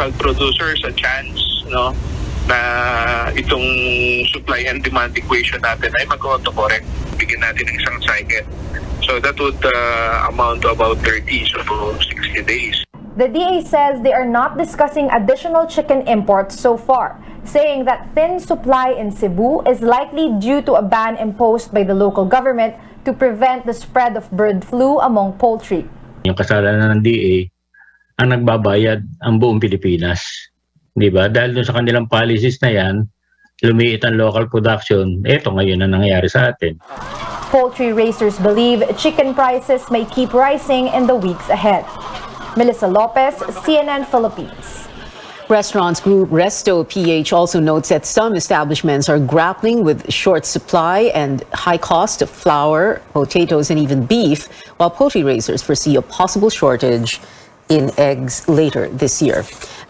local producers a chance, no, na itong supply and demand equation natin ay mag-auto-correct. Bigyan natin ng isang cycle. So that would amount to about 30, so 60 days. The DA says they are not discussing additional chicken imports so far, saying that thin supply in Cebu is likely due to a ban imposed by the local government to prevent the spread of bird flu among poultry. Yung kasalanan ng DA, ang nagbabayad ang buong Pilipinas. Di ba? Dahil dun sa kanilang policies na yan, lumiit ang local production, eto ngayon na nangyayari sa atin. Poultry raisers believe chicken prices may keep rising in the weeks ahead. Melissa Lopez, CNN Philippines. Restaurants group Resto PH also notes that some establishments are grappling with short supply and high cost of flour, potatoes, and even beef, while poultry raisers foresee a possible shortage in eggs later this year.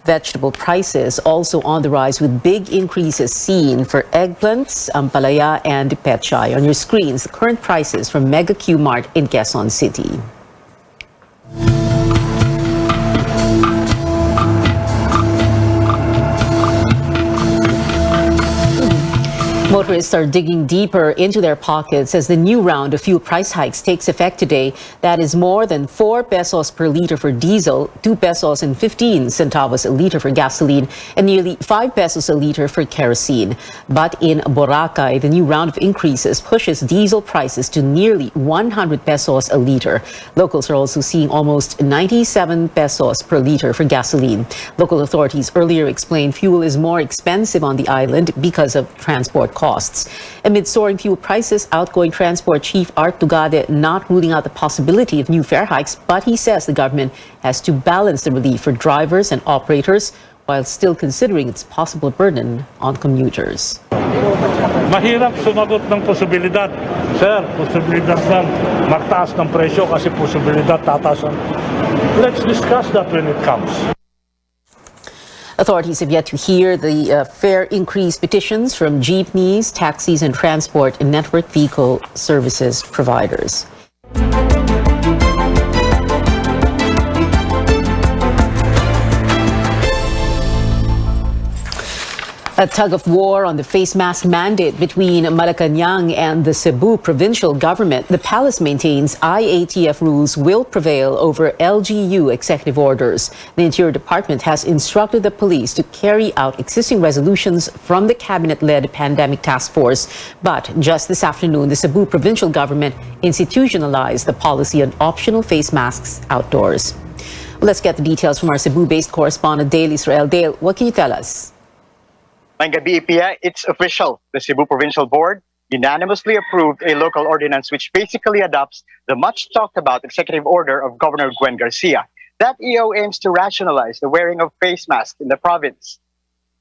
Vegetable prices also on the rise with big increases seen for eggplants, ampalaya, and pechay. On your screens, the current prices from Mega Q Mart in Quezon City. Motorists are digging deeper into their pockets as the new round of fuel price hikes takes effect today. That is more than 4 pesos per liter for diesel, 2 pesos and 15 centavos a liter for gasoline, and nearly 5 pesos a liter for kerosene. But in Boracay, the new round of increases pushes diesel prices to nearly 100 pesos a liter. Locals are also seeing almost 97 pesos per liter for gasoline. Local authorities earlier explained fuel is more expensive on the island because of transport costs. Amid soaring fuel prices, outgoing Transport Chief Art Tugade not ruling out the possibility of new fare hikes, but he says the government has to balance the relief for drivers and operators while still considering its possible burden on commuters. Mahirap sumagot ng posibilidad. Sir, posibilidad ng magtaas ng presyo kasi posibilidad tataas. Let's discuss that when it comes. Authorities have yet to hear the fare increase petitions from jeepneys, taxis, and transport and network vehicle services providers. A tug of war on the face mask mandate between Malacanang and the Cebu provincial government. The palace maintains IATF rules will prevail over LGU executive orders. The Interior Department has instructed the police to carry out existing resolutions from the cabinet-led pandemic task force. But just this afternoon, the Cebu provincial government institutionalized the policy on optional face masks outdoors. Well, let's get the details from our Cebu-based correspondent, Dale Israel. Dale, what can you tell us? Gabi, Pia, it's official. The Cebu Provincial Board unanimously approved a local ordinance which basically adopts the much talked about executive order of Governor Gwen Garcia. That EO aims to rationalize the wearing of face masks in the province.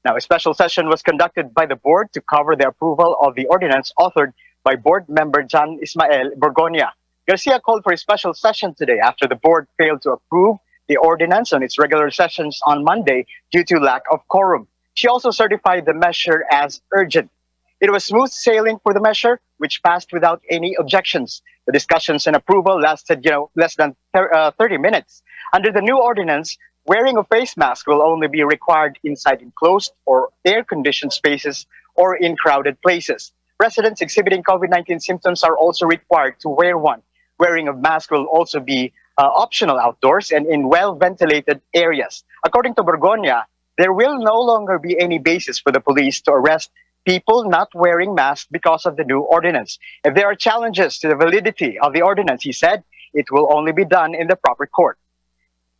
Now, a special session was conducted by the board to cover the approval of the ordinance authored by board member John Ismael Borgonia. Garcia called for a special session today after the board failed to approve the ordinance on its regular sessions on Monday due to lack of quorum. She also certified the measure as urgent. It was smooth sailing for the measure, which passed without any objections. The discussions and approval lasted, less than 30 minutes. Under the new ordinance, wearing a face mask will only be required inside enclosed or air-conditioned spaces or in crowded places. Residents exhibiting COVID-19 symptoms are also required to wear one. Wearing a mask will also be optional outdoors and in well-ventilated areas. According to Borgonia, there will no longer be any basis for the police to arrest people not wearing masks because of the new ordinance. If there are challenges to the validity of the ordinance, he said, it will only be done in the proper court.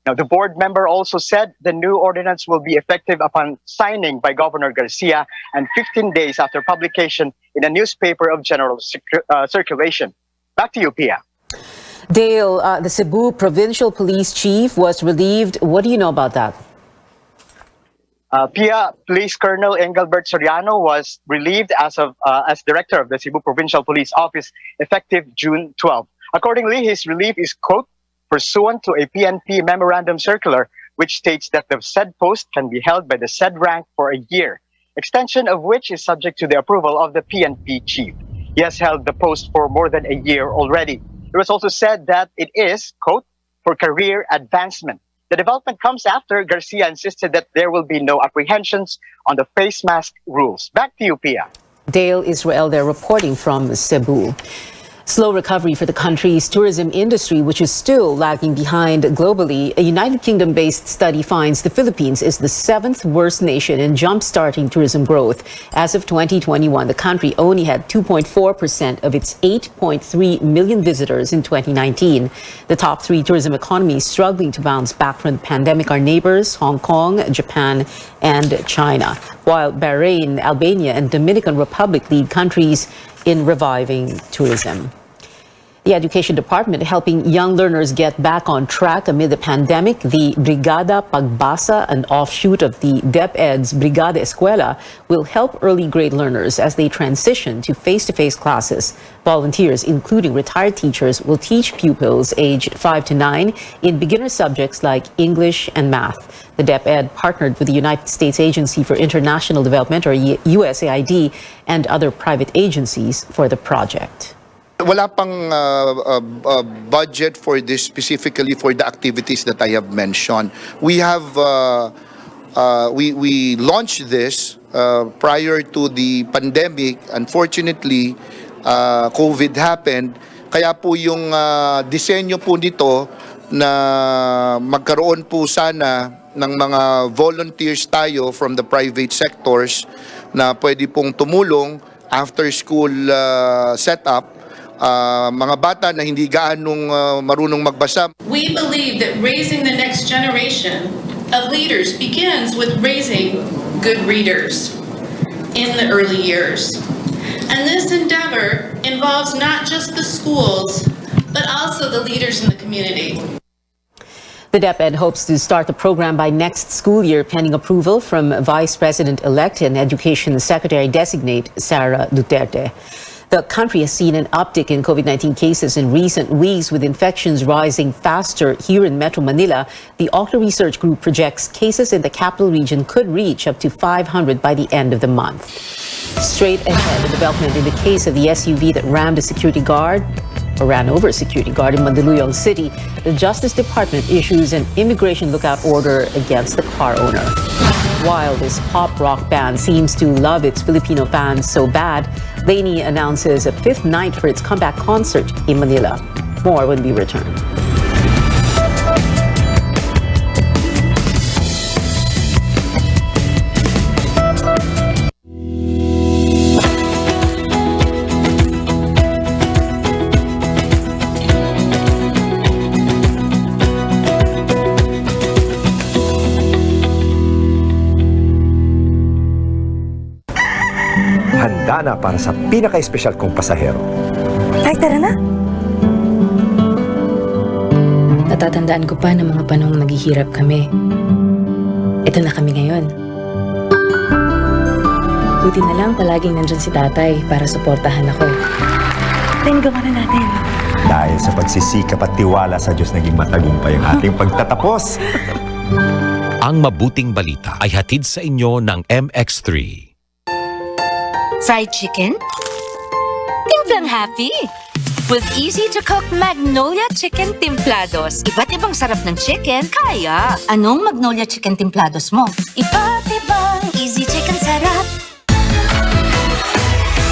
Now, the board member also said the new ordinance will be effective upon signing by Governor Garcia and 15 days after publication in a newspaper of general circulation. Back to you, Pia. Dale, the Cebu Provincial Police Chief was relieved. What do you know about that? Pia, Police Colonel Engelbert Soriano was relieved as director of the Cebu Provincial Police Office effective June 12. Accordingly, his relief is, quote, pursuant to a PNP memorandum circular, which states that the said post can be held by the said rank for a year, extension of which is subject to the approval of the PNP chief. He has held the post for more than a year already. It was also said that it is, quote, for career advancement. The development comes after Garcia insisted that there will be no apprehensions on the face mask rules. Back to you, Pia. Dale Israel there reporting from Cebu. Slow recovery for the country's tourism industry, which is still lagging behind globally. A United Kingdom-based study finds the Philippines is the 7th worst nation in jump-starting tourism growth. As of 2021, the country only had 2.4% of its 8.3 million visitors in 2019. The top 3 tourism economies struggling to bounce back from the pandemic are neighbors, Hong Kong, Japan, and China, while Bahrain, Albania, and Dominican Republic lead countries in reviving tourism. The Education Department helping young learners get back on track amid the pandemic. The Brigada Pagbasa, an offshoot of the DepEd's Brigada Eskwela, will help early grade learners as they transition to face-to-face classes. Volunteers, including retired teachers, will teach pupils aged 5 to 9 in beginner subjects like English and math. The DepEd partnered with the United States Agency for International Development, or USAID, and other private agencies for the project. Wala pang budget for this specifically for the activities that I have mentioned. We have we launched this prior to the pandemic. Unfortunately, COVID happened. Kaya po yung disenyo po nito na magkaroon po sana ng mga volunteers tayo from the private sectors na pwede pong tumulong after school setup. Mga bata na hindi gaanong marunong magbasa. We believe that raising the next generation of leaders begins with raising good readers in the early years. And this endeavor involves not just the schools, but also the leaders in the community. The DepEd hopes to start the program by next school year, pending approval from Vice President-elect and Education Secretary-designate Sara Duterte. The country has seen an uptick in COVID-19 cases in recent weeks, with infections rising faster here in Metro Manila. The Okta Research Group projects cases in the capital region could reach up to 500 by the end of the month. Straight ahead, the development in the case of the SUV that rammed a security guard or ran over a security guard in Mandaluyong City. The Justice Department issues an immigration lookout order against the car owner. While this pop rock band seems to love its Filipino fans so bad, Lainey announces a 5th night for its comeback concert in Manila. More when we return. Handa na para sa pinaka-espesyal kong pasahero. Ay, tara na! Natatandaan ko pa ng mga panahong naghihirap kami. Ito na kami ngayon. Buti na lang palaging nandyan si tatay para suportahan ako. Tinagawa na natin. Dahil sa pagsisikap at tiwala sa Diyos, naging matagumpay ang ating pagtatapos. Ang mabuting balita ay hatid sa inyo ng MX3. Fried chicken? Timplang happy! With easy-to-cook Magnolia Chicken Timplados. Iba't ibang sarap ng chicken, kaya. Anong Magnolia Chicken Timplados mo? Iba't ibang easy chicken sarap.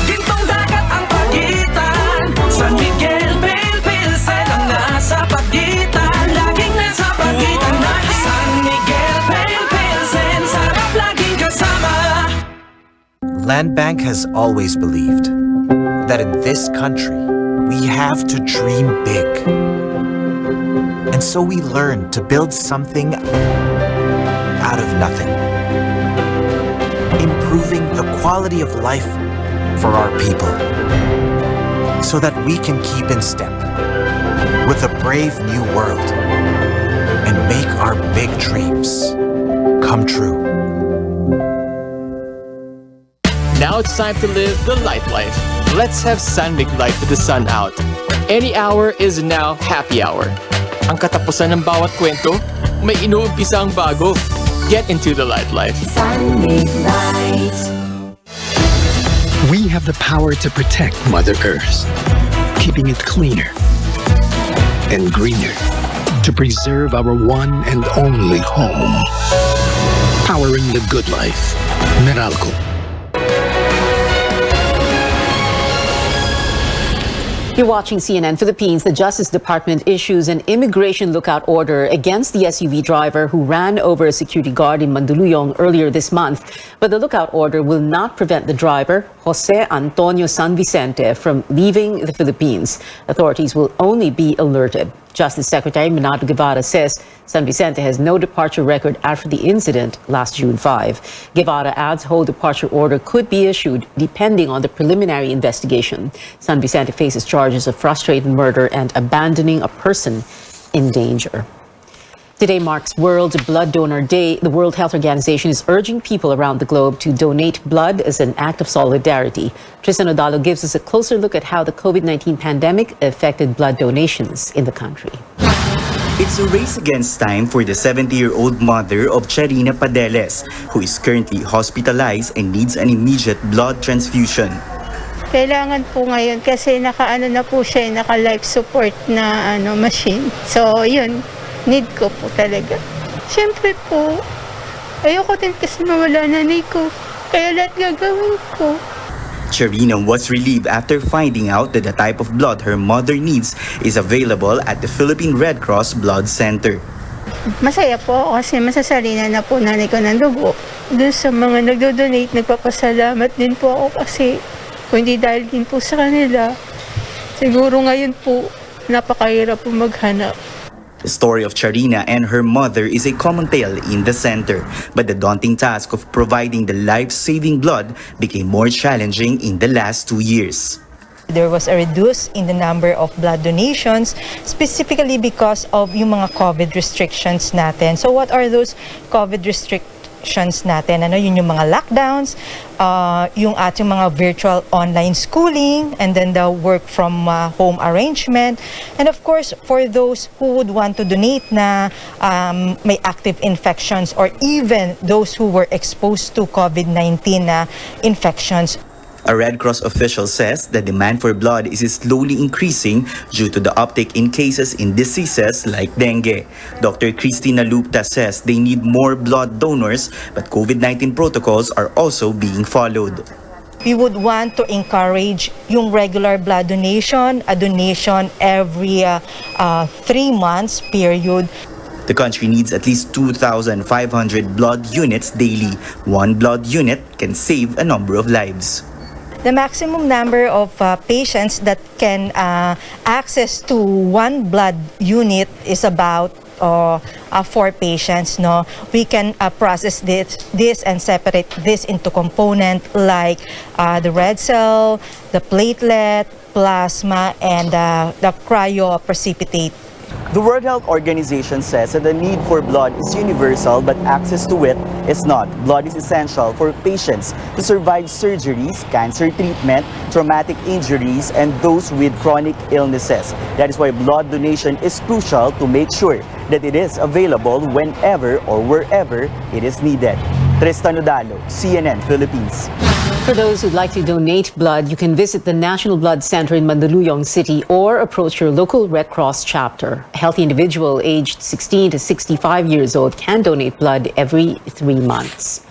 Gintong dagat ang pagitan. San Miguel, Pilsen ang nasa pagitan. Laging nasa pagitan na San Miguel, Pilsen. Sarap laging kasama. Land Bank has always believed that in this country, we have to dream big. And so we learned to build something out of nothing, improving the quality of life for our people so that we can keep in step with a brave new world and make our big dreams come true. Now it's time to live the life. Let's have San Mig Life with the sun out. Any hour is now happy hour. Ang katapusan ng bawat kwento, may inuumpisa ang bago. Get into the life. San Mig Light. We have the power to protect Mother Earth, keeping it cleaner and greener. to preserve our one and only home. Powering the good life. Meralco. You're watching CNN Philippines. The Justice Department issues an immigration lookout order against the SUV driver who ran over a security guard in Mandaluyong earlier this month. But the lookout order will not prevent the driver, Jose Antonio San Vicente, from leaving the Philippines. Authorities will only be alerted. Justice Secretary Manado Guevara says San Vicente has no departure record after the incident last June 5. Guevara adds whole departure order could be issued depending on the preliminary investigation. San Vicente faces charges of frustrated murder and abandoning a person in danger. Today marks World Blood Donor Day. The World Health Organization is urging people around the globe to donate blood as an act of solidarity. Tristan Odalo gives us a closer look at how the COVID-19 pandemic affected blood donations in the country. It's a race against time for the 70-year-old mother of Charina Padeles, who is currently hospitalized and needs an immediate blood transfusion. Kailangan po ngayon kasi naka life support na machine. So yun, need ko po talaga. Siyempre po, ayoko din kasi mawala nanay ko. Kaya lahat gagawin ko. Charina was relieved after finding out that the type of blood her mother needs is available at the Philippine Red Cross Blood Center. Masaya po ako kasi masasalina na po nanay ko ng dugo. Doon sa mga nagdo-donate, nagpapasalamat din po ako kasi kung hindi dahil din po sa kanila, siguro ngayon po napakahirap po maghanap. The story of Charina and her mother is a common tale in the center, but the daunting task of providing the life-saving blood became more challenging in the last 2 years. There was a reduce in the number of blood donations, specifically because of yung mga COVID restrictions natin. So what are those COVID restrictions natin? Yun yung mga lockdowns, yung ating mga virtual online schooling, and then the work from home arrangement. And of course, for those who would want to donate na may active infections or even those who were exposed to COVID-19 infections. A Red Cross official says the demand for blood is slowly increasing due to the uptick in cases in diseases like dengue. Dr. Cristina Lupta says they need more blood donors, but COVID-19 protocols are also being followed. We would want to encourage yung regular blood donation, a donation every 3 months period. The country needs at least 2,500 blood units daily. One blood unit can save a number of lives. The maximum number of patients that can access to one blood unit is about 4 patients. No, we can process this and separate this into component like the red cell, the platelet, plasma, and the cryoprecipitate. The World Health Organization says that the need for blood is universal, but access to it is not. Blood is essential for patients to survive surgeries, cancer treatment, traumatic injuries, and those with chronic illnesses. That is why blood donation is crucial to make sure that it is available whenever or wherever it is needed. Tristan Odalo, CNN Philippines. For those who'd like to donate blood, you can visit the National Blood Center in Mandaluyong City or approach your local Red Cross chapter. A healthy individual aged 16 to 65 years old can donate blood every 3 months.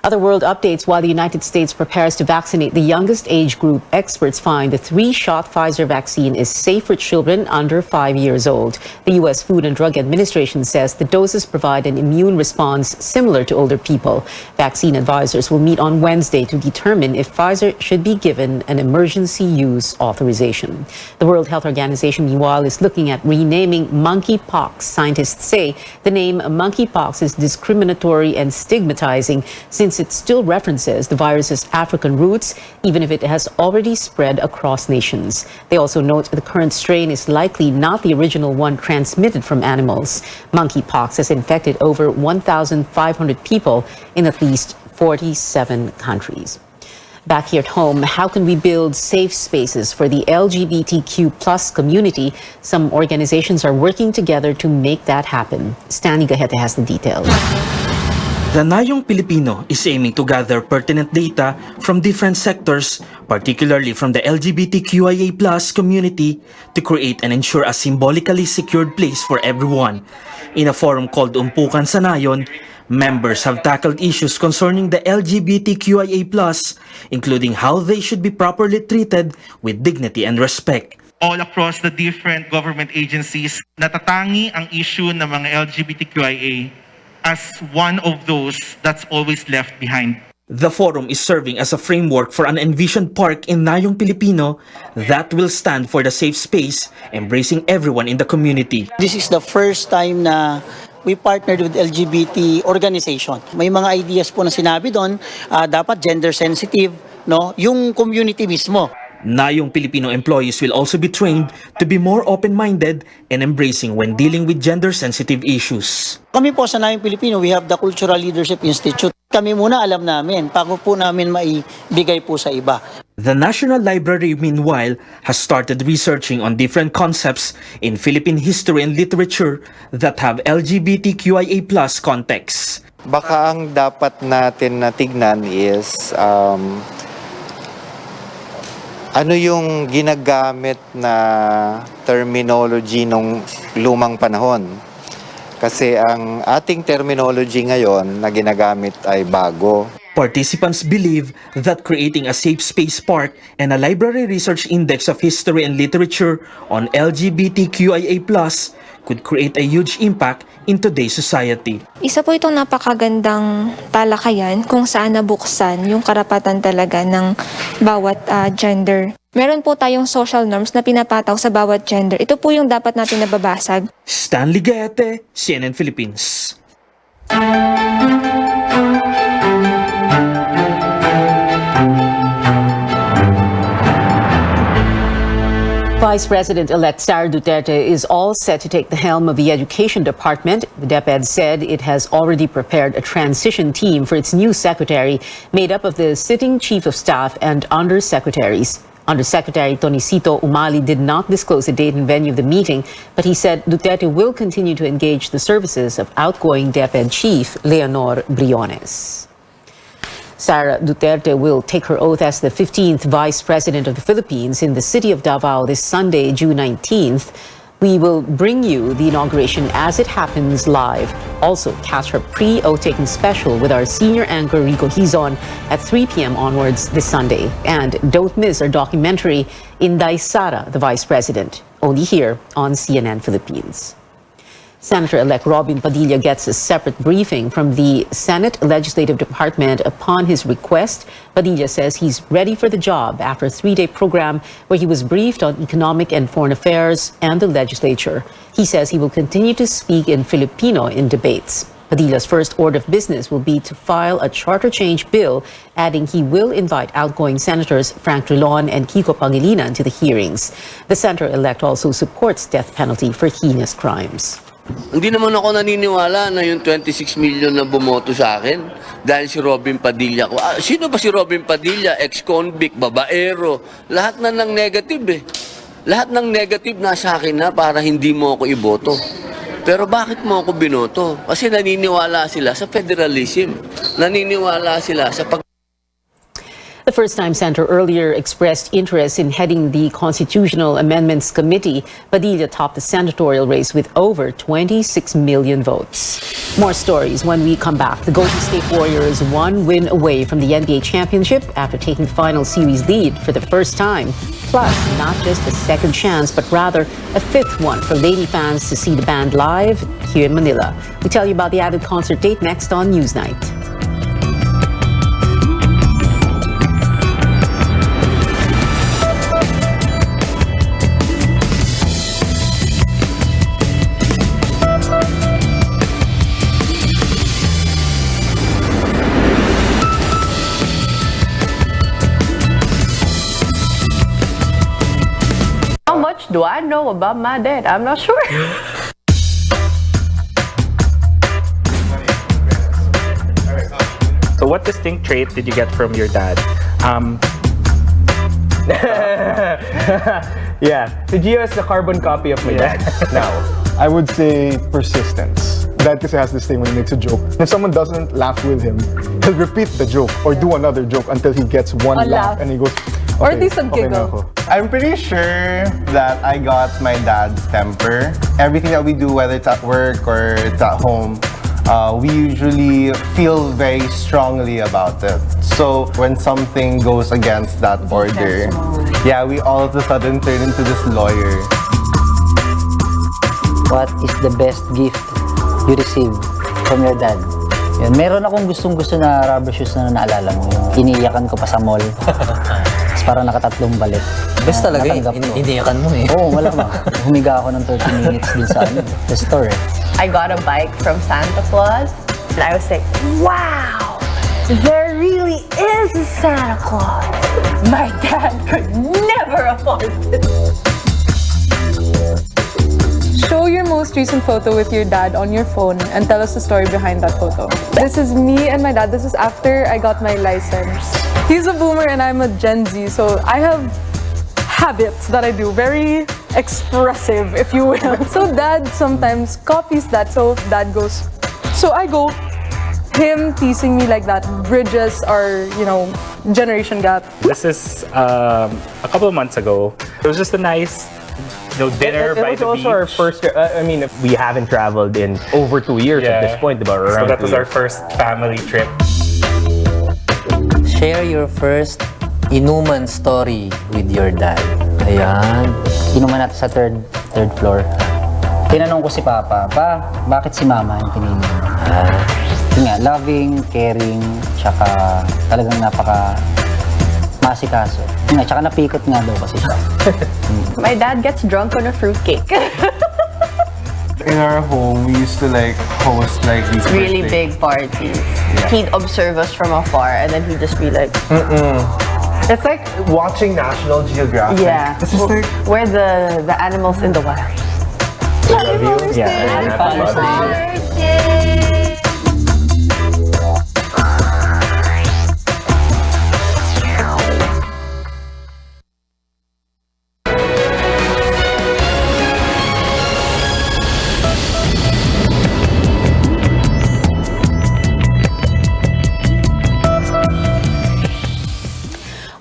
Other world updates: while the United States prepares to vaccinate the youngest age group, experts find the 3-shot Pfizer vaccine is safe for children under 5 years old. The U.S. Food and Drug Administration says the doses provide an immune response similar to older people. Vaccine advisors will meet on Wednesday to determine if Pfizer should be given an emergency use authorization. The World Health Organization, meanwhile, is looking at renaming monkeypox. Scientists say the name monkeypox is discriminatory and stigmatizing since it still references the virus's African roots, even if it has already spread across nations. They also note the current strain is likely not the original one transmitted from animals. Monkeypox has infected over 1,500 people in at least 47 countries. Back here at home, how can we build safe spaces for the LGBTQ plus community? Some organizations are working together to make that happen. Stanley Gaheta has the details. The Nayong Pilipino is aiming to gather pertinent data from different sectors, particularly from the LGBTQIA+ community, to create and ensure a symbolically secured place for everyone. In a forum called Umpukan sa Nayon, members have tackled issues concerning the LGBTQIA+, including how they should be properly treated with dignity and respect. All across the different government agencies, natatangi ang issue ng mga LGBTQIA as one of those that's always left behind. The forum is serving as a framework for an envisioned park in Nayong Pilipino that will stand for the safe space, embracing everyone in the community. This is the first time na we partnered with LGBT organization. May mga ideas po na sinabi doon, dapat gender sensitive, no? Yung community mismo. Nayong Filipino employees will also be trained to be more open-minded and embracing when dealing with gender-sensitive issues. Kami po sa Nayong Pilipino, we have the Cultural Leadership Institute. Kami muna alam namin, bago po namin maibigay po sa iba. The National Library, meanwhile, has started researching on different concepts in Philippine history and literature that have LGBTQIA+ contexts. Baka ang dapat natin natignan is ano yung ginagamit na terminology nung lumang panahon? Kasi ang ating terminology ngayon na ginagamit ay bago. Participants believe that creating a safe space park and a library research index of history and literature on LGBTQIA+ could create a huge impact in today's society. Isa po itong napakagandang talakayan kung saan nabuksan yung karapatan talaga ng bawat gender. Meron po tayong social norms na pinapataw sa bawat gender. Ito po yung dapat natin nababasag. Stanley Gaete, CNN Philippines. Vice President-elect Sara Duterte is all set to take the helm of the Education Department. The DepEd said it has already prepared a transition team for its new secretary, made up of the sitting Chief of Staff and undersecretaries. Undersecretary Tonicito Umali did not disclose the date and venue of the meeting, but he said Duterte will continue to engage the services of outgoing DepEd Chief Leonor Briones. Sara Duterte will take her oath as the 15th Vice President of the Philippines in the city of Davao this Sunday, June 19th. We will bring you the inauguration as it happens live. Also, catch her pre-oath-taking special with our senior anchor Rico Hizon at 3 p.m. onwards this Sunday. And don't miss our documentary, Inday Sara, the Vice President, only here on CNN Philippines. Senator-elect Robin Padilla gets a separate briefing from the Senate Legislative Department upon his request. Padilla says he's ready for the job after a 3-day program where he was briefed on economic and foreign affairs and the legislature. He says he will continue to speak in Filipino in debates. Padilla's first order of business will be to file a charter change bill, adding he will invite outgoing Senators Frank Drilon and Kiko Pangilinan to the hearings. The senator-elect also supports death penalty for heinous crimes. Hindi naman ako naniniwala na yung 26 million na bumoto sa akin dahil si Robin Padilla ko. Sino ba si Robin Padilla? Ex-convict, babaero. Lahat na ng negative eh. Lahat ng negative nasa akin na para hindi mo ako iboto. Pero bakit mo ako binoto? Kasi naniniwala sila sa federalism. Naniniwala sila sa The first-time senator earlier expressed interest in heading the Constitutional Amendments Committee. Padilla topped the senatorial race with over 26 million votes. More stories when we come back. The Golden State Warriors one win away from the NBA championship after taking the final series lead for the first time. Plus, not just a second chance, but rather a fifth one for Lady fans to see the band live here in Manila. We tell you about the added concert date next on Newsnight. Do I know about my dad? I'm not sure. So what distinct trait did you get from your dad? Yeah, so Gio is the carbon copy of my dad now. I would say persistence. Dad kasi has this thing when he makes a joke. If someone doesn't laugh with him, he'll repeat the joke or do another joke until he gets one A laugh laugh. and he goes, Or okay, at least a okay na giggle. ako. I'm pretty sure that I got my dad's temper. Everything that we do, whether it's at work or it's at home, we usually feel very strongly about it. So when something goes against that order, yeah, we all of a sudden turn into this lawyer. What is the best gift you received from your dad? Yun, meron akong gustong-gusto na rubber shoes na naalala mo. Yung iniiyakan ko pa sa mall. Tapos parang nakatatlong balik. Best talaga eh. Natanggap ko. Iniiyakan mo eh. Oo, wala ba? Humiga ako ng 30 minutes din sa the store eh. I got a bike from Santa Claus, and I was like, wow, there really is a Santa Claus. My dad could never afford it. Show your most recent photo with your dad on your phone and tell us the story behind that photo. This is me and my dad. This is after I got my license. He's a boomer and I'm a Gen Z, so I have habits that I do, very expressive, if you will. So dad sometimes copies that, so dad goes, so I go, him teasing me like that bridges our, generation gap. This is a couple of months ago. It was just a nice dinner It by was the also beach. our first, we haven't traveled in over 2 years at this point, diba? So Around that was 2 our years. first family trip. Share your first inuman story with your dad. Ayan. Inuman natin sa third floor. Tinanong ko si Papa, bakit si Mama yung pinili mo? Yun nga, loving, caring, tsaka talagang masikaso. Yun nga, tsaka napikot nga daw kasi siya. My dad gets drunk on a fruitcake. In our home, we used to host these Really birthday- big parties. Yeah. He'd observe us from afar, and then he'd just be like, It's like watching National Geographic. yeah, It's just like we're the animals in the wild. Love you. Yeah. Happy Father's Day.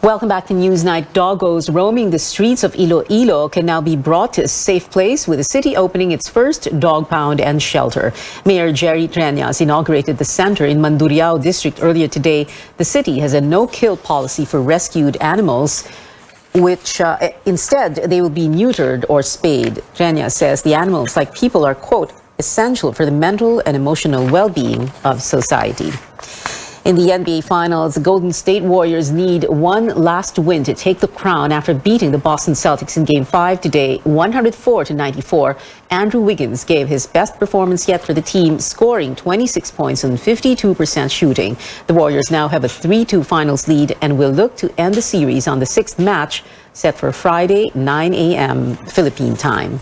Welcome back to Newsnight. Doggos roaming the streets of Iloilo can now be brought to a safe place with the city opening its first dog pound and shelter. Mayor Jerry Treñas inaugurated the center in Mandurriao district earlier today. The city has a no-kill policy for rescued animals, which instead they will be neutered or spayed. Treñas says the animals, like people, are, quote, essential for the mental and emotional well-being of society. In the NBA Finals, the Golden State Warriors need one last win to take the crown after beating the Boston Celtics in Game 5 today, 104-94. Andrew Wiggins gave his best performance yet for the team, scoring 26 points on 52% shooting. The Warriors now have a 3-2 finals lead and will look to end the series on the sixth match, set for Friday, 9 a.m. Philippine time.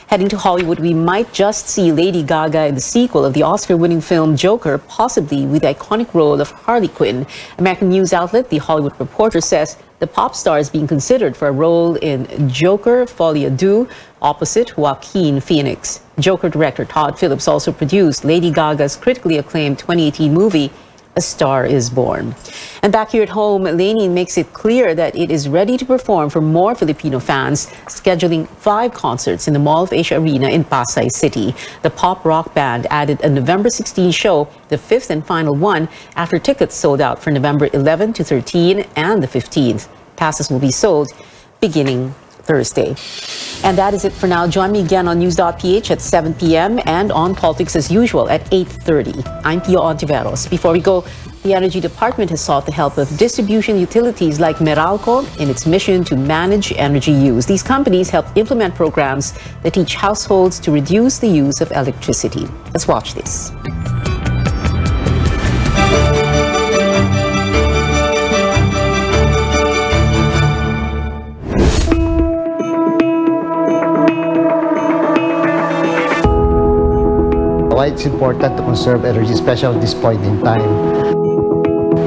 Heading to Hollywood, we might just see Lady Gaga in the sequel of the Oscar-winning film Joker, possibly with the iconic role of Harley Quinn. American news outlet The Hollywood Reporter says the pop star is being considered for a role in Joker Folie à Deux opposite Joaquin Phoenix. Joker director Todd Phillips also produced Lady Gaga's critically acclaimed 2018 movie A Star is Born. And back here at home, Lainey makes it clear that it is ready to perform for more Filipino fans, scheduling 5 concerts in the Mall of Asia Arena in Pasay City. The pop rock band added a November 16 show, the 5th and final one, after tickets sold out for November 11 to 13 and the 15th. Passes will be sold beginning Thursday. And that is it for now. Join me again on News.ph at 7 p.m. and on Politics as usual at 8:30. I'm Pio Ontiveros. Before we go, the Energy Department has sought the help of distribution utilities like Meralco in its mission to manage energy use. These companies help implement programs that teach households to reduce the use of electricity. Let's watch this. Why it's important to conserve energy, especially at this point in time.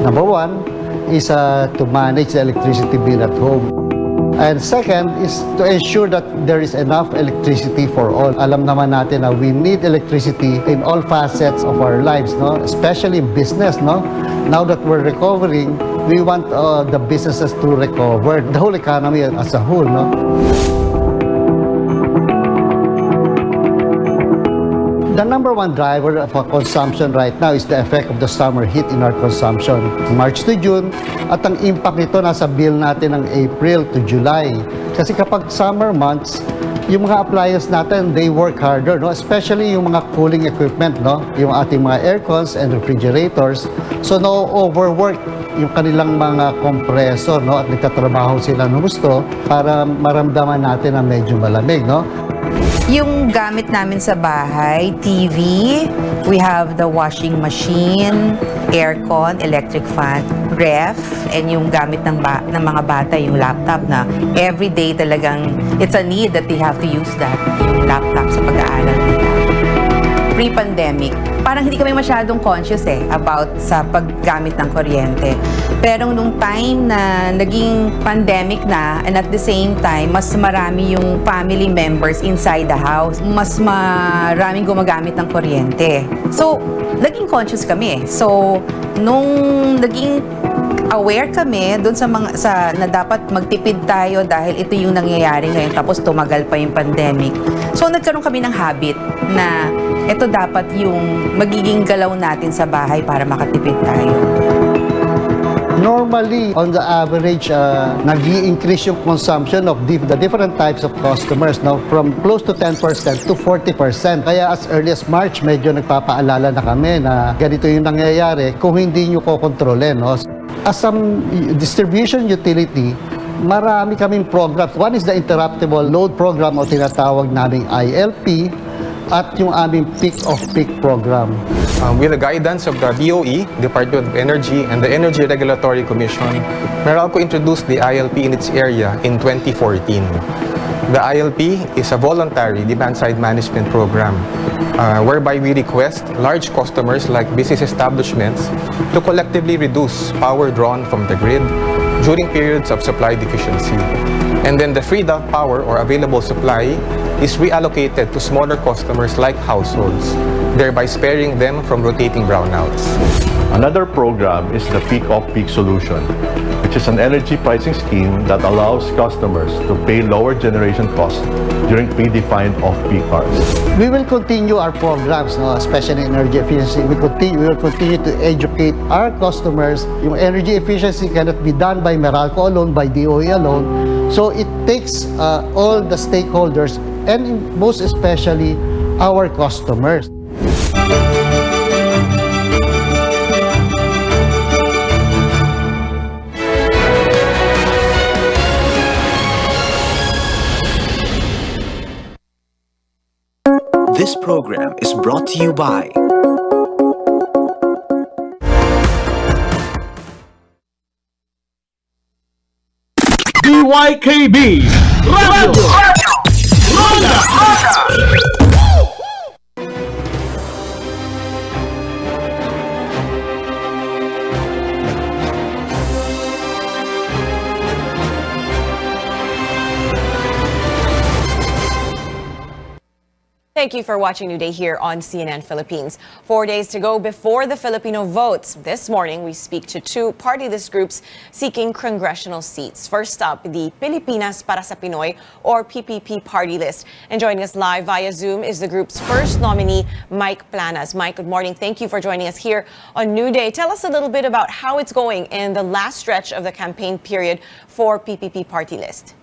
Number one is to manage the electricity bill at home. And second is to ensure that there is enough electricity for all. Alam naman natin na we need electricity in all facets of our lives, no? Especially in business, no? Now that we're recovering, we want the businesses to recover, the whole economy as a whole, no? The number one driver of our consumption right now is the effect of the summer heat in our consumption. March to June, at ang impact nito nasa bill natin ng April to July. Kasi kapag summer months, yung mga appliances natin, they work harder, no? Especially yung mga cooling equipment, no? Yung ating mga aircons and refrigerators. So, no overwork yung kanilang mga compressor, no? At nagtatrabaho sila ng gusto para maramdaman natin na medyo malamig, no? Yung gamit namin sa bahay, TV, we have the washing machine, aircon, electric fan, ref, and yung gamit ng mga bata, yung laptop na everyday talagang it's a need that they have to use that, yung laptop sa pag-aaral nila. Pre-pandemic, parang hindi kami masyadong conscious about sa paggamit ng kuryente. Pero nung time na naging pandemic na and at the same time, mas marami yung family members inside the house, mas maraming gumagamit ng kuryente. So, naging conscious kami. So, nung naging aware kami doon na dapat magtipid tayo dahil ito yung nangyayari ngayon tapos tumagal pa yung pandemic. So, nagkaroon kami ng habit na ito dapat yung magiging galaw natin sa bahay para makatipid tayo. Normally, on the average, nag-i-increase yung consumption of the different types of customers, no? From close to 10% to 40%. Kaya as early as March, medyo nagpapaalala na kami na ganito yung nangyayari kung hindi nyo kokontrolin, no? As some distribution utility, marami kaming programs. One is the Interruptible Load Program o tinatawag naming ILP at yung aming peak-of-peak program. With the guidance of the DOE, Department of Energy, and the Energy Regulatory Commission, Meralco introduced the ILP in its area in 2014. The ILP is a voluntary demand-side management program whereby we request large customers like business establishments to collectively reduce power drawn from the grid during periods of supply deficiency. And then the freed up power or available supply is reallocated to smaller customers like households, thereby sparing them from rotating brownouts. Another program is the Peak-Off-Peak Solution, which is an energy pricing scheme that allows customers to pay lower generation costs during predefined off-peak hours. We will continue our programs, no, especially in energy efficiency. We will continue to educate our customers. Yung energy efficiency cannot be done by Meralco alone, by DOE alone. So it takes all the stakeholders and most especially our customers. This program is brought to you by BYKB Radio Ronda. Thank you for watching New Day here on CNN Philippines. 4 days to go before the Filipino votes. This morning, we speak to two party list groups seeking congressional seats. First up, the Pilipinas Para sa Pinoy or PPP party list. And joining us live via Zoom is the group's first nominee, Mike Planas. Mike, good morning. Thank you for joining us here on New Day. Tell us a little bit about how it's going in the last stretch of the campaign period for PPP party list.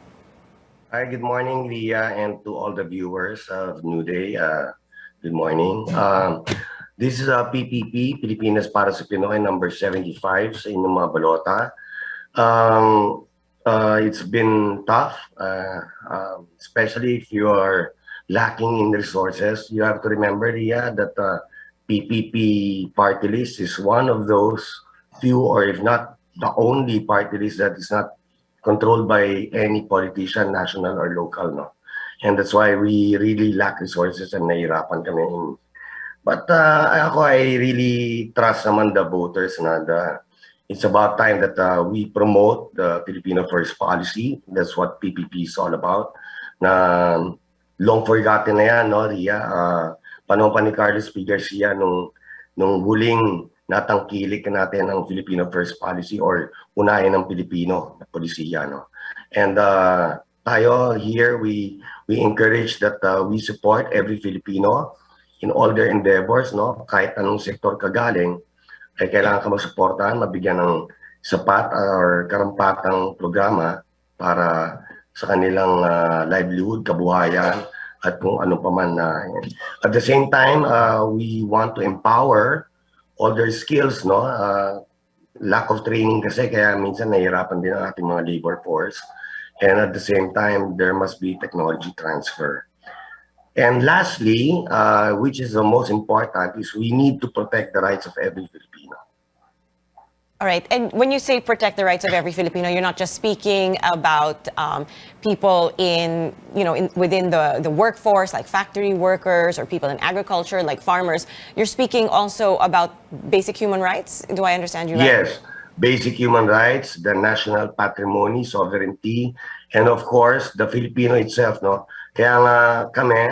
Hi, good morning, Leah, and to all the viewers of New Day. Good morning. This is a PPP, Pilipinas Para sa Pinoy, number 75 sa inyong mga balota. It's been tough, especially if you are lacking in resources. You have to remember, Leah, that PPP party list is one of those few, or if not the only party list that is not controlled by any politician, national or local, no? And that's why we really lack resources and nahihirapan kami. But I really trust naman the voters na it's about time that we promote the Filipino First policy. That's what PPP is all about. Na long forgotten na yan, no, Ria? Panahon pa ni Carlos P. Garcia nung huling natangkilik natin ang Filipino First policy or unahin ng Pilipino na polisiya, no? And tayo here, we encourage that we support every Filipino in all their endeavors, no? Kahit anong sektor kagaling, ay kailangan ka magsuportahan, mabigyan ng sapat or karampatang programa para sa kanilang livelihood, kabuhayan, at kung ano pa man. At the same time, we want to empower all their skills, no? Lack of training kasi, kaya minsan nahihirapan din ang ating mga labor force. And at the same time, there must be technology transfer. And lastly, which is the most important, is we need to protect the rights of every Filipino. All right. And when you say protect the rights of every Filipino, you're not just speaking about people within the workforce, like factory workers, or people in agriculture, like farmers. You're speaking also about basic human rights. Do I understand you right? Yes. Basic human rights, the national patrimony, sovereignty, and of course, the Filipino itself, no? Kaya nga kami,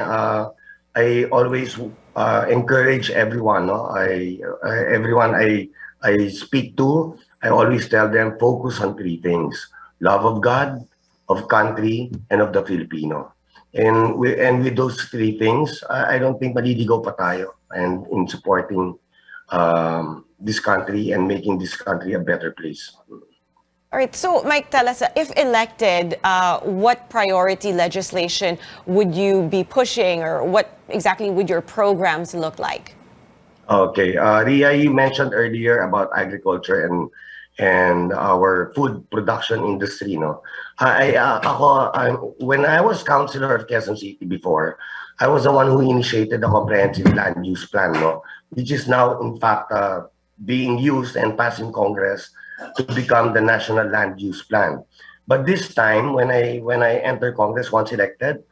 I always encourage everyone, no? Everyone I speak to, I always tell them, focus on three things: love of God, of country, and of the Filipino. And with those three things, I don't think maliligaw pa tayo and in supporting this country and making this country a better place. All right. So, Mike, tell us, if elected, what priority legislation would you be pushing, or what exactly would your programs look like? Okay, Ria, you mentioned earlier about agriculture and our food production industry, no? When I was councilor of Quezon City before, I was the one who initiated the comprehensive land use plan, no? Which is now, in fact, being used and passed in Congress to become the national land use plan. But this time, when I enter Congress once elected,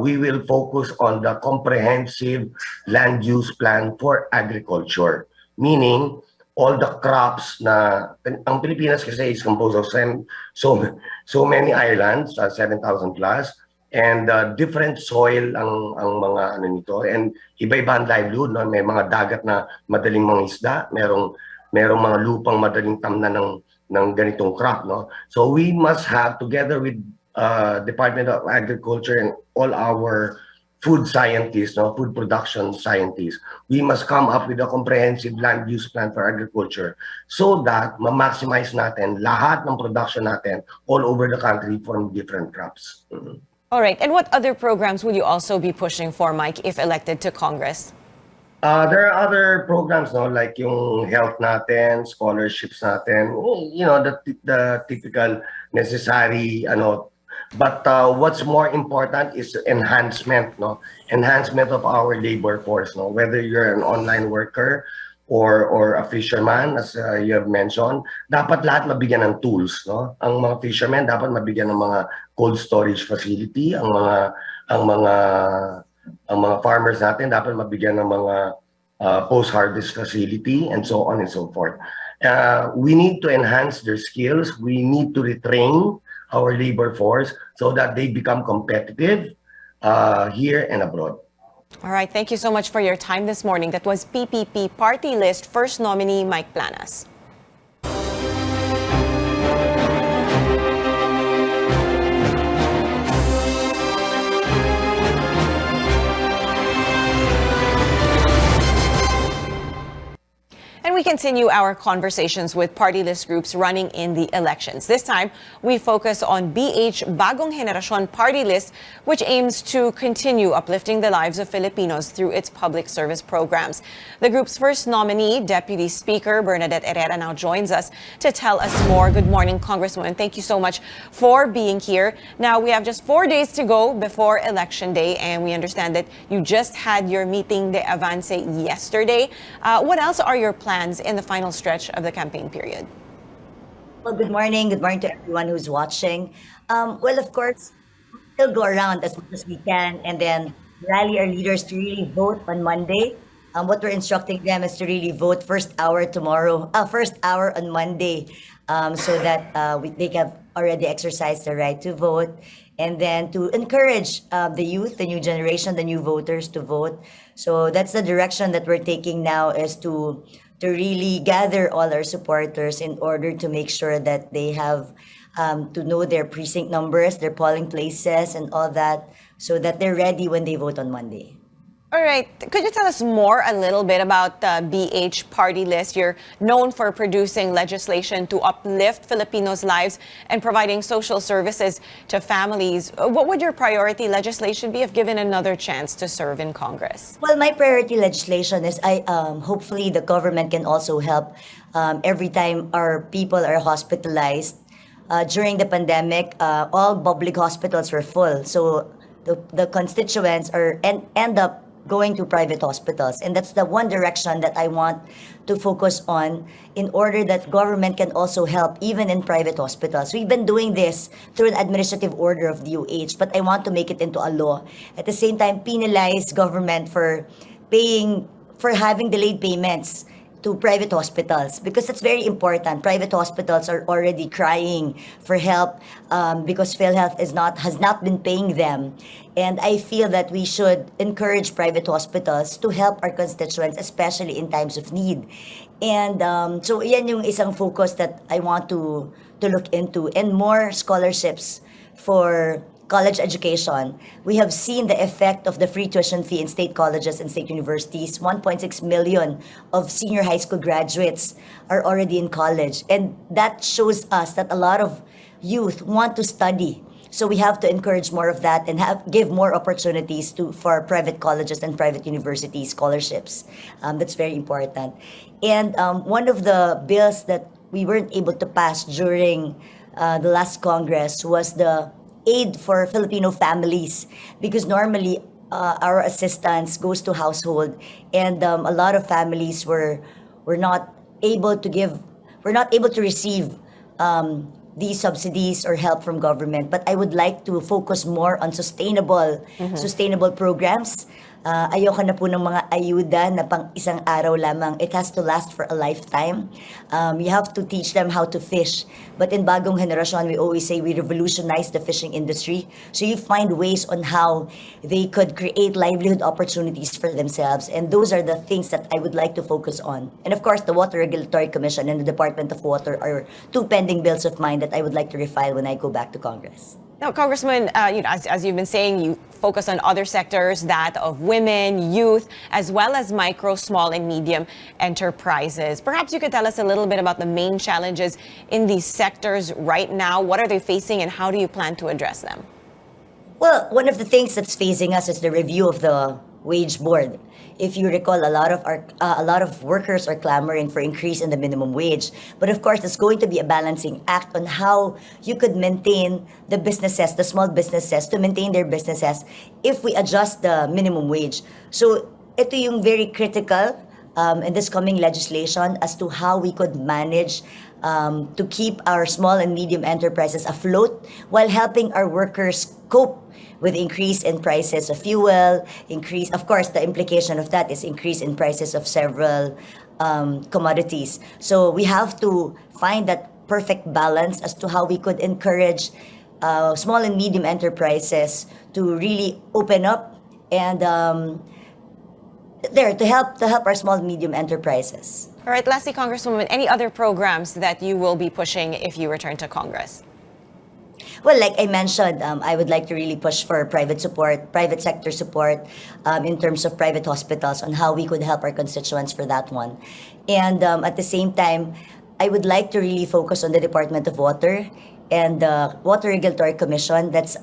we will focus on the comprehensive land use plan for agriculture, meaning all the crops na ang Pilipinas kasi is composed of so many islands, 7,000 plus, and different soil ang mga ano nito, and iba-iba ang livelihood, no? May mga dagat na madaling mangisda, merong mga lupang madaling tamnan ng ganitong crop, no? So we must have, together with Department of Agriculture and all our food scientists, no, food production scientists, we must come up with a comprehensive land use plan for agriculture so that ma-maximize natin lahat ng production natin all over the country from different crops. All right. And what other programs will you also be pushing for, Mike, if elected to Congress? There are other programs, no, like yung health natin, scholarships natin, you know, the typical necessary, ano. But what's more important is enhancement, no? Enhancement of our labor force, no? Whether you're an online worker or a fisherman, as you have mentioned, dapat lahat mabigyan ng tools, no? Ang mga fishermen dapat mabigyan ng mga cold storage facility, ang mga farmers natin dapat mabigyan ng mga post-harvest facility, and so on and so forth. We need to enhance their skills. We need to retrain our labor force so that they become competitive here and abroad. All right. Thank you so much for your time this morning. That was PPP Party List First Nominee Mike Planas. And we continue our conversations with party list groups running in the elections. This time, we focus on BH Bagong Henerasyon Party List, which aims to continue uplifting the lives of Filipinos through its public service programs. The group's first nominee, Deputy Speaker Bernadette Herrera, now joins us to tell us more. Good morning, Congresswoman. Thank you so much for being here. Now, we have just 4 days to go before Election Day, and we understand that you just had your meeting de avance yesterday. What else are your plans in the final stretch of the campaign period? Well, good morning. Good morning to everyone who's watching. Well, of course, we'll go around as much as we can and then rally our leaders to really vote on Monday. What we're instructing them is to really vote first hour on Monday, so that they have already exercised the right to vote, and then to encourage the youth, the new generation, the new voters to vote. So that's the direction that we're taking now, is to really gather all our supporters in order to make sure that they have to know their precinct numbers, their polling places, and all that, so that they're ready when they vote on Monday. All right. Could you tell us more a little bit about the BH Party List? You're known for producing legislation to uplift Filipinos' lives and providing social services to families. What would your priority legislation be if given another chance to serve in Congress? Well, my priority legislation is hopefully the government can also help every time our people are hospitalized. During the pandemic, all public hospitals were full. So the constituents end up going to private hospitals. And that's the one direction that I want to focus on, in order that government can also help even in private hospitals. We've been doing this through an administrative order of DOH, but I want to make it into a law. At the same time, penalize government for having delayed payments to private hospitals, because it's very important. Private hospitals are already crying for help because PhilHealth has not been paying them. And I feel that we should encourage private hospitals to help our constituents, especially in times of need. And so yan yung isang focus that I want to look into, and more scholarships for college education. We have seen the effect of the free tuition fee in state colleges and state universities. 1.6 million of senior high school graduates are already in college. And that shows us that a lot of youth want to study. So we have to encourage more of that and give more opportunities for private colleges and private university scholarships. That's very important. And one of the bills that we weren't able to pass during the last Congress was the aid for Filipino families, because normally our assistance goes to household, and a lot of families were not able to receive these subsidies or help from government. But I would like to focus more on sustainable programs. Ayoko na po ng mga ayuda na pang isang araw lamang. It has to last for a lifetime. You have to teach them how to fish. But in Bagong Henerasyon, we always say we revolutionize the fishing industry. So you find ways on how they could create livelihood opportunities for themselves. And those are the things that I would like to focus on. And of course, the Water Regulatory Commission and the Department of Water are two pending bills of mine that I would like to refile when I go back to Congress. Now, Congressman, as you've been saying, you focus on other sectors, that of women, youth, as well as micro, small, and medium enterprises. Perhaps you could tell us a little bit about the main challenges in these sectors right now. What are they facing, and how do you plan to address them? Well, one of the things that's facing us is the review of the wage board. If you recall, a lot of workers are clamoring for increase in the minimum wage. But of course, it's going to be a balancing act on how you could maintain the businesses, the small businesses, to maintain their businesses if we adjust the minimum wage. So ito yung very critical in this coming legislation as to how we could manage to keep our small and medium enterprises afloat while helping our workers cope with increase in prices of fuel, of course, the implication of that is increase in prices of several commodities. So we have to find that perfect balance as to how we could encourage small and medium enterprises to really open up and to help our small and medium enterprises. All right, lastly, Congresswoman, any other programs that you will be pushing if you return to Congress? Well, like I mentioned, I would like to really push for private sector support in terms of private hospitals, on how we could help our constituents for that one. And at the same time, I would like to really focus on the Department of Water and the Water Regulatory Commission. That's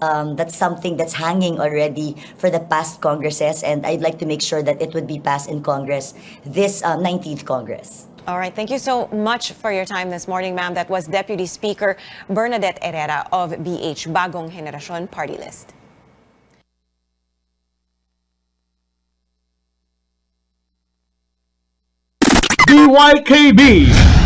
something that's hanging already for the past Congresses, and I'd like to make sure that it would be passed in Congress, this 19th Congress. All right, thank you so much for your time this morning, ma'am. That was Deputy Speaker Bernadette Herrera of BH Bagong Henerasyon Party List. BYKB